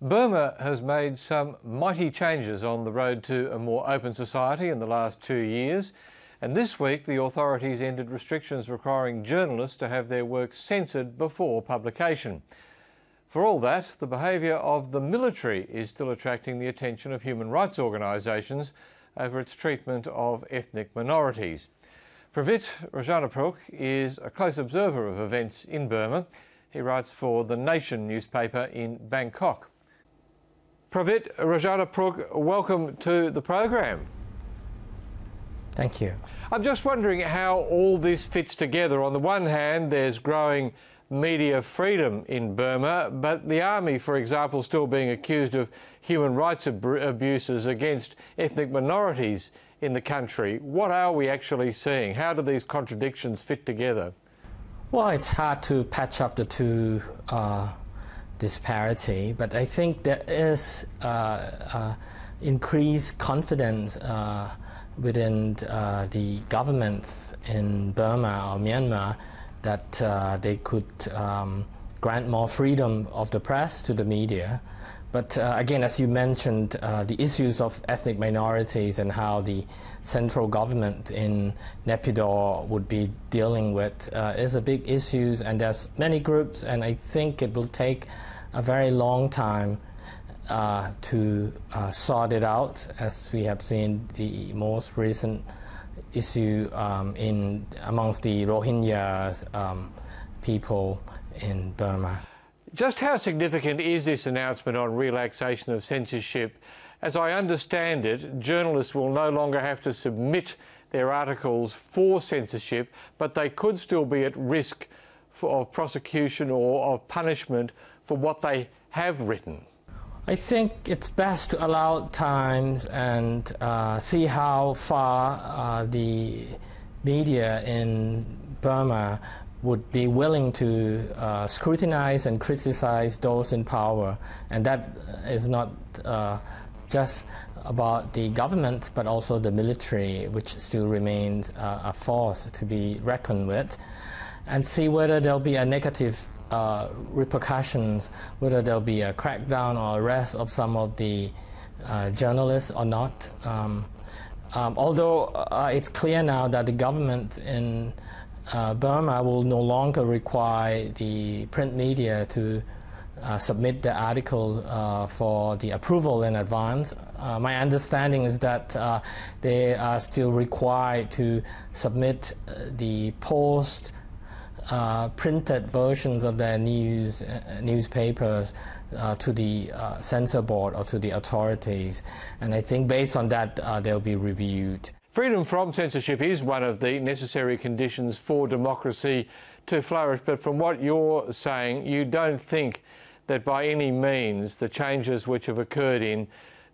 Burma has made some mighty changes on the road to a more open society in the last 2 years, and this week the authorities ended restrictions requiring journalists to have their work censored before publication. For all that, the behaviour of the military is still attracting the attention of human rights organisations over its treatment of ethnic minorities. Pravit Rojanaphruk is a close observer of events in Burma. He writes for The Nation newspaper in Bangkok. Pravit Rojanaphruk, welcome to the program. Thank you. I'm just wondering how all this fits together. On the one hand, there's growing media freedom in Burma, but the army, for example, still being accused of human rights abuses against ethnic minorities in the country. What are we actually seeing? How do these contradictions fit together? Well, it's hard to patch up the two disparity, but I think there is increased confidence within the government in Burma or Myanmar that they could grant more freedom of the press to the media. But again, as you mentioned, the issues of ethnic minorities and how the central government in Naypyidaw would be dealing with is a big issue, and there's many groups, and I think it will take a very long time to sort it out, as we have seen the most recent issue amongst the Rohingya people in Burma. Just how significant is this announcement on relaxation of censorship? As I understand it, journalists will no longer have to submit their articles for censorship, but they could still be at risk of prosecution or of punishment for what they have written. I think it's best to allow time and see how far the media in Burma would be willing to scrutinize and criticize those in power. And that is not just about the government, but also the military, which still remains a force to be reckoned with, and see whether there'll be a negative repercussions, whether there'll be a crackdown or arrest of some of the journalists or not. Although it's clear now that the government in Burma will no longer require the print media to submit the articles for the approval in advance. My understanding is that they are still required to submit the printed versions of their newspapers to the censor board or to the authorities, and I think based on that they'll be reviewed. Freedom from censorship is one of the necessary conditions for democracy to flourish, but from what you're saying, you don't think that by any means the changes which have occurred in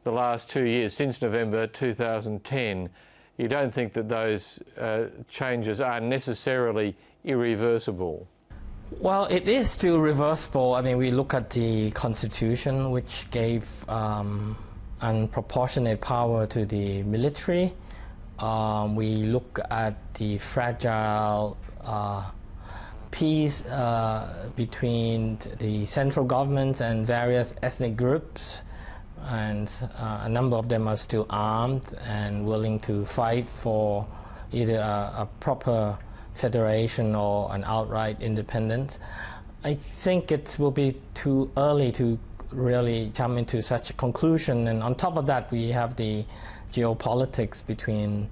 the last 2 years, since November 2010, you don't think that those changes are necessarily irreversible? Well, it is still reversible. I mean, we look at the Constitution, which gave unproportionate power to the military. We look at the fragile peace between the central government and various ethnic groups, and a number of them are still armed and willing to fight for either a proper federation or an outright independence. I think it will be too early to really jump into such a conclusion, and on top of that we have the geopolitics between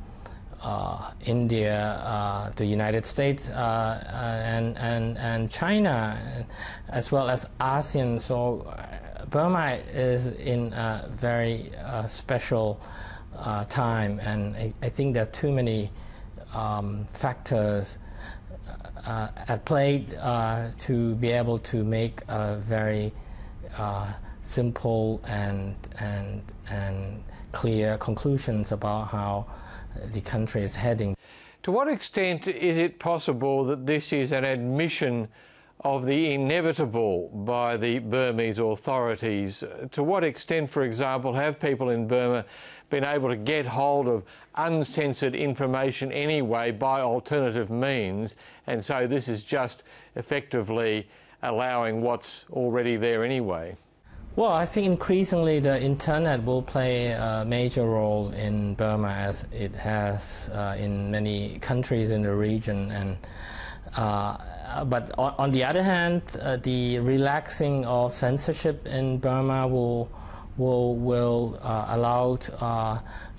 India, the United States and China, as well as ASEAN. So Burma is in a very special time, and I think there are too many factors at play to be able to make a very simple and clear conclusions about how the country is heading. To what extent is it possible that this is an admission of the inevitable by the Burmese authorities? To what extent, for example, have people in Burma been able to get hold of uncensored information anyway by alternative means, and so this is just effectively allowing what's already there anyway? Well, I think increasingly the internet will play a major role in Burma, as it has in many countries in the region. And but on the other hand, the relaxing of censorship in Burma will allow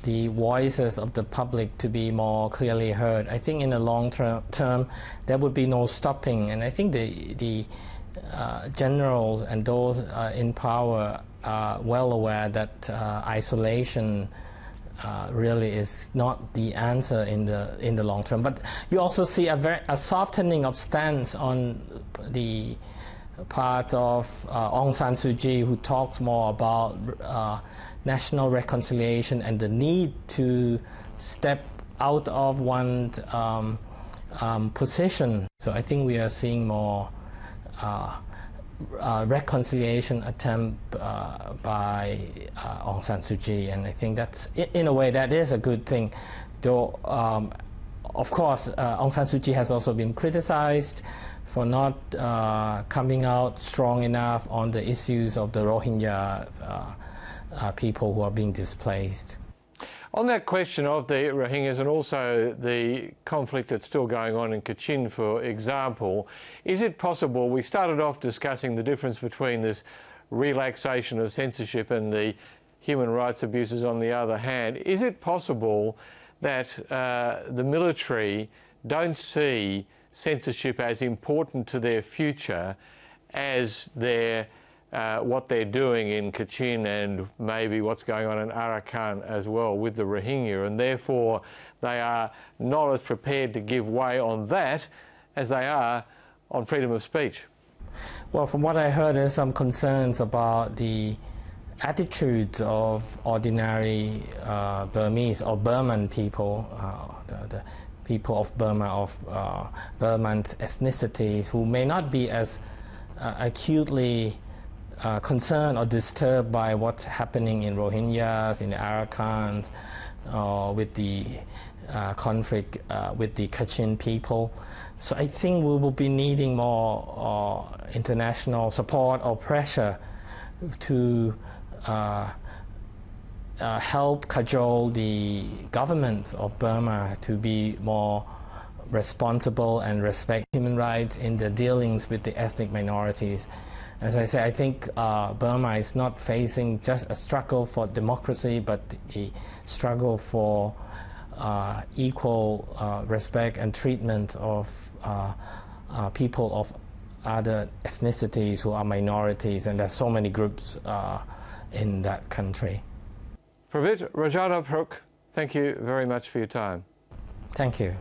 the voices of the public to be more clearly heard. I think in the long term there would be no stopping, and I think the generals and those in power are well aware that isolation really is not the answer in the long term. But you also see a softening of stance on the part of Aung San Suu Kyi, who talks more about national reconciliation and the need to step out of one's position. So I think we are seeing more reconciliation attempt by Aung San Suu Kyi, and I think that's, in a way, that is a good thing. Though, of course, Aung San Suu Kyi has also been criticized for not coming out strong enough on the issues of the Rohingya people who are being displaced. On that question of the Rohingyas and also the conflict that's still going on in Kachin, for example, is it possible, we started off discussing the difference between this relaxation of censorship and the human rights abuses on the other hand, is it possible that the military don't see censorship as important to their future as what they're doing in Kachin and maybe what's going on in Arakan as well with the Rohingya, and therefore they are not as prepared to give way on that as they are on freedom of speech? Well, from what I heard, there's some concerns about the attitudes of ordinary Burmese or Burman people, the people of Burma, of Burman ethnicities, who may not be as acutely concerned or disturbed by what's happening in Rohingyas, in the Arakans, with the conflict with the Kachin people. So I think we will be needing more international support or pressure to help cajole the government of Burma to be more responsible and respect human rights in the dealings with the ethnic minorities. As I say, I think Burma is not facing just a struggle for democracy, but a struggle for equal respect and treatment of people of other ethnicities who are minorities, and there's so many groups in that country. Pravit Rojanaphruk, thank you very much for your time. Thank you.